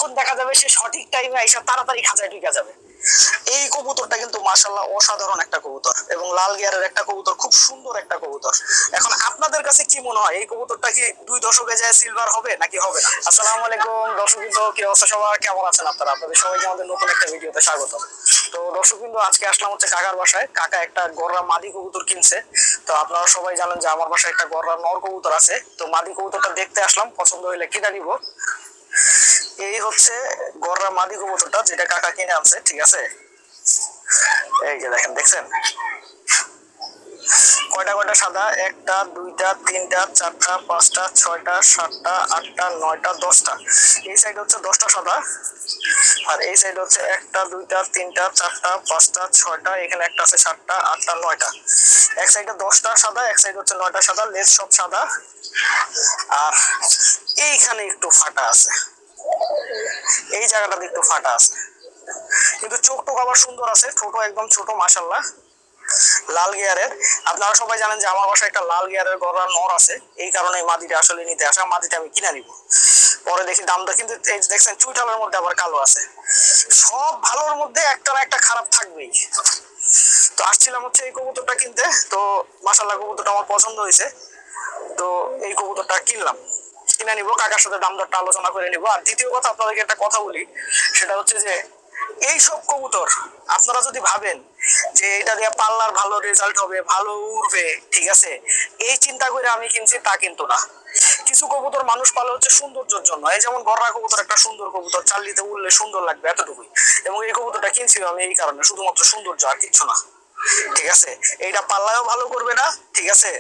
তখন দেখা যাবে সে সঠিক টাইমে আইসা তাড়াতাড়ি খাঁচায় ঢুকে যাবে। এই কবুতরটা কিন্তু মাশাআল্লাহ অসাধারণ একটা কবুতর এবং লাল গিয়ারের একটা কবুতর, খুব সুন্দর একটা কবুতর। এখন আপনাদের কাছে কি মনে হয় এই কবুতরটা কি 2 দশকে যায় সিলভার হবে নাকি হবে না? আসসালামু আলাইকুম দর্শকবৃন্দ, কি অবস্থা সবার, কেমন আছেন আপনারা? আপনাদের সবাইকে আমাদের নতুন একটা ভিডিওতে স্বাগত। তো দর্শকবৃন্দ, আজকে আসলাম হচ্ছে কাকার বাসায়। কাকা একটা গররা মাদি কবুতর কিনছে। তো আপনারা সবাই জানেন যে আমার বাসায় একটা গররা নর কবুতর আছে। তো মাদি কবুতরটা দেখতে আসলাম, পছন্দ হইলে কিনে নিব। এই হচ্ছে গররা মাদি কবুতরটা যেটা কাকা কিনে আনছে, ঠিক আছে? এই যে দেখেন, দেখছেন কয়টা কয়টা সাদা? 1টা 2টা 3টা 4টা 5টা 6টা 7টা 8টা 9টা 10টা। এই সাইড হচ্ছে 10টা সাদা, আর এই সাইড হচ্ছে 1টা 2টা 3টা 4টা 5টা 6টা, এখানে একটা আছে 7টা 8টা 9টা। এক সাইডে 10টা সাদা, এক সাইড হচ্ছে 9টা সাদা, লেজ সব সাদা। আর এইখানে একটু ফাটা আছে, এই জায়গাটাতে একটু ফাটা আছে, কিন্তু চোখ টোক আবার সুন্দর আছে, ছোট একদম ছোট মাশাআল্লাহ, লাল গিয়ারের। আপনারা সবাই জানেন যে আমার বাসায় একটা লাল গিয়ারের গররা নর আছে, এই কারণে মাদিটা আসলে নিতে আসা। মাদিটা আমি কিনে নিব, পরে দেখি দামটা। কিন্তু এই যে দেখছেন চুইঠালের মধ্যে আবার কালো আছে। সব ভালোর মধ্যে একটা না একটা খারাপ থাকবেই। তো আসছিলাম হচ্ছে এই কবুতরটা কিনতে। তো মাশাআল্লাহ কবুতরটা আমার পছন্দ হয়েছে, তো এই কবুতরটা কিনলাম, কিনে নিব। কাকার সাথে দাম দরটা আলোচনা করে নিব। আর দ্বিতীয় কথা, আপনাদেরকে একটা কথা বলি, সেটা হচ্ছে যে এই সব কবুতর আপনারা যদি ভাবেন যে এটা দিয়ে পাল্লার ভালো রেজাল্ট হবে, ভালো উড়বে, ঠিক আছে, এই চিন্তা করে আমি কিনছি তা কিন্তু না। কিছু কবুতর মানুষ পালে হচ্ছে সৌন্দর্যের জন্য। এই যেমন গররা কবুতর একটা সুন্দর কবুতর, চাল্লিতে উড়লে সুন্দর লাগবে, এতটুকুই। এবং এই কবুতরটা কিনছি আমি এই কারণে, শুধুমাত্র সৌন্দর্য, আর কিচ্ছু না, ঠিক আছে? এইটা পাল্লায়ও ভালো করবে না, ঠিক আছে,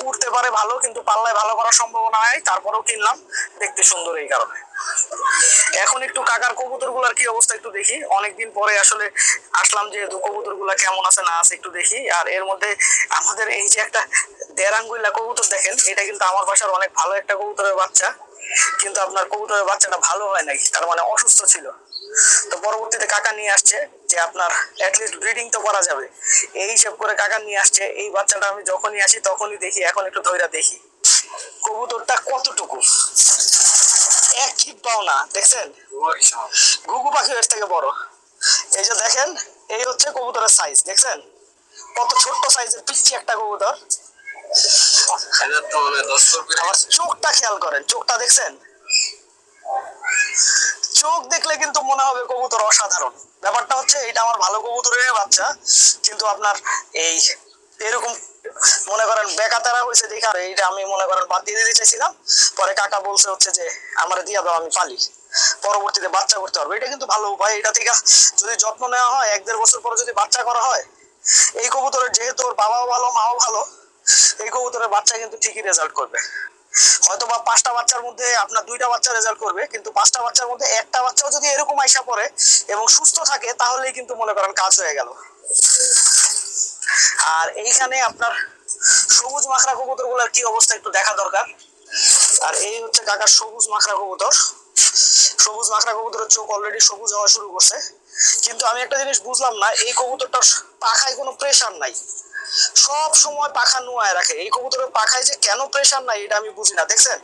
উঠতে পারে ভালো, কিন্তু পাল্লায় ভালো করার সম্ভাবনা নাই। তারপরেও কিনলাম, দেখতে সুন্দর এই কারণে। এখন একটু কাকার কবুতর গুলার কি অবস্থা একটু দেখি। অনেকদিন পরে আসলে আসলাম, যেহেতু কবুতর গুলা কেমন আছে না আছে একটু দেখি। আর এর মধ্যে আমাদের এই যে একটা দেড়াঙ্গুইলা কবুতর দেখেন, এটা কিন্তু আমার বাসার অনেক ভালো একটা কবুতরের বাচ্চা, কিন্তু আপনার কবুতরের বাচ্চাটা ভালো হয় নাই, তার মানে অসুস্থ ছিল। তো পরবর্তীতে কাকা নিয়ে আসছে যে আপনার অ্যাটলিস্ট ব্রিডিং তো করা যাবে, এই হিসাব করে কাকা নিয়ে আসছে। এই বাচ্চাটা আমি যখনই আসি তখনই দেখি, এখন একটু ধইরা দেখি কবুতরটা কতটুকু। এক চিপাও না, দেখছেন ঘুঘু পাখি এর থেকে বড়। এই যে দেখেন, এই হচ্ছে কবুতরের সাইজ, দেখছেন কত ছোট্ট সাইজের পিচ্ছি একটা কবুতর। আবার চোখটা খেয়াল করেন, চোখটা দেখছেন? চোখ দেখলে কিন্তু মনে হবে কবুতর অসাধারণ। ব্যাপারটা হচ্ছে এটা আমার ভালো কবুতরের বাচ্চা, কিন্তু আপনার এই এরকম মনে করেন বেকাতারা হয়েছে দেখে আর এইটা আমি মনে করেন বাদ দিয়ে দিতে চাইছিলাম। পরে কাকা বলছে হচ্ছে যে আমার দিয়া দাও, আমি পালি, পরবর্তীতে বাচ্চা করতে পারবো। এটা কিন্তু ভালো উপায়। এটা থেকে যদি যত্ন নেওয়া হয়, 1-1.5 বছর পরে যদি বাচ্চা করা হয়, এই কবুতরের যেহেতু ওর বাবাও ভালো মাও ভালো, এই কবুতরের বাচ্চা কিন্তু ঠিকই রেজাল্ট করবে। হয়তো বা 5টা বাচ্চার মধ্যে আপনার 2টা বাচ্চা রেজাল্ট করবে, কিন্তু 5টা বাচ্চার মধ্যে একটা বাচ্চাও যদি এরকম আইসা পড়ে এবং সুস্থ থাকে, তাহলেই কিন্তু মনে করেন কাজ হয়ে গেল। আর এইখানে আপনার সবুজ মাখরা কবুতর গুলার কি অবস্থা একটু দেখা দরকার। আর এই হচ্ছে কাকার সবুজ মাখরা কবুতর। সবুজ মাখরা কবুতরের চোখ অলরেডি সবুজ হওয়া শুরু করছে, কিন্তু আমি একটা জিনিস বুঝলাম না, এই কবুতরটার পাখায় কোনো প্রেসার নাই, সব সময় পাখা নুয়ায় রাখে। এই কবুতরের পাখায় যে কেন প্রেসার নাই এটা আমি বুঝি না। দেখছেন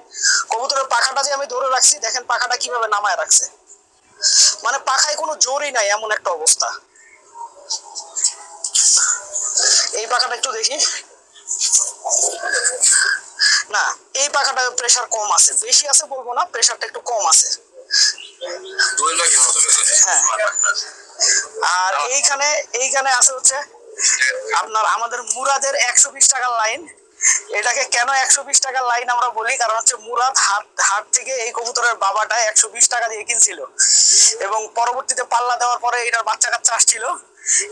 কবুতরের পাখাটা যে আমি ধরে রাখছি, দেখেন পাখাটা কিভাবে নামায় রাখছে, মানে পাখায় কোনো জোরই নাই, এমন একটা অবস্থা। এই পাখাটা একটু দেখি, না এই পাখাটা প্রেসার কম আছে, বেশি আছে বলবো না, প্রেসারটা একটু কম আছে। হ্যাঁ, আর এইখানে এইখানে আছে হচ্ছে আপনার আমাদের মুরাদের 120 টাকার লাইন। এটাকে কেন 120 টাকার লাইন আমরা বলি, কারণ হচ্ছে মুরাদ হাট থেকে এই কবুতরের বাবাটা 120 টাকা দিয়ে কিনছিল, এবং পরবর্তীতে পাল্লা দেওয়ার পরে এটার বাচ্চা কাচ্চা আসছিল,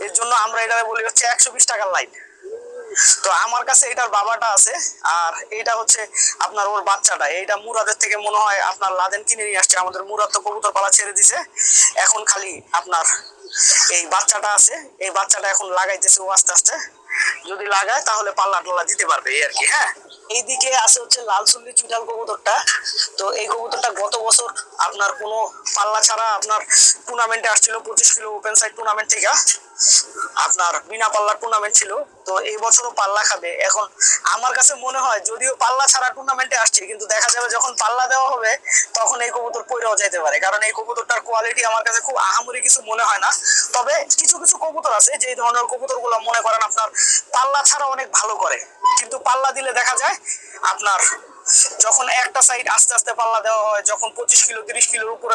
এর জন্য আমরা এটাকে বলি হচ্ছে 120 টাকার লাইন। তো আমার কাছে এটার বাবাটা আছে, আর এটা হচ্ছে আপনার ওর বাচ্চাটা। এইটা মুরাদের থেকে মনে হয় আপনার লাদেন কিনে নিয়ে আসছে। আমাদের মুরাদ তো কবুতর পালা ছেড়ে দিছে, এখন খালি আপনার এই বাচ্চাটা আছে, এই বাচ্চাটা এখন লাগাইতেছে ও আস্তে আস্তে। যদি লাগায় তাহলে পাল্লা টাল্লা দিতে পারবে, এই আর কি। হ্যাঁ, এইদিকে আছে হচ্ছে লাল চুল্লি চুইঠাল কবুতরটা। তো এই কবুতরটা গত বছর আপনার কোনো পাল্লা ছাড়া আপনার টুর্নামেন্টে আসছিল, 25 কিলো ওপেন সাইড টুর্নামেন্ট থেকে আপনার বিনা পাল্লার টুর্নামেন্ট ছিল। তো এই বছরও পাল্লা খাবে। এখন আমার কাছে মনে হয় যদিও পাল্লা ছাড়া টুর্নামেন্টে আসছে, কিন্তু দেখা যাবে যখন পাল্লা দেওয়া হবে তখন এই কবুতর পইরাও যাইতে পারে, কারণ এই কবুতরটার কোয়ালিটি আমার কাছে খুব আহামরি কিছু মনে হয় না। তবে কিছু কিছু কবুতর আছে যে ধরনের কবুতর গুলো মনে করেন আপনার পাল্লা ছাড়া অনেক ভালো করে, কিন্তু পাল্লা দিলে দেখা যায় আপনার যখন একটা সাইড আস্তে আস্তে পাল্লা দেওয়া হয়, যখন 25 কিলো 30 কিলোর উপরে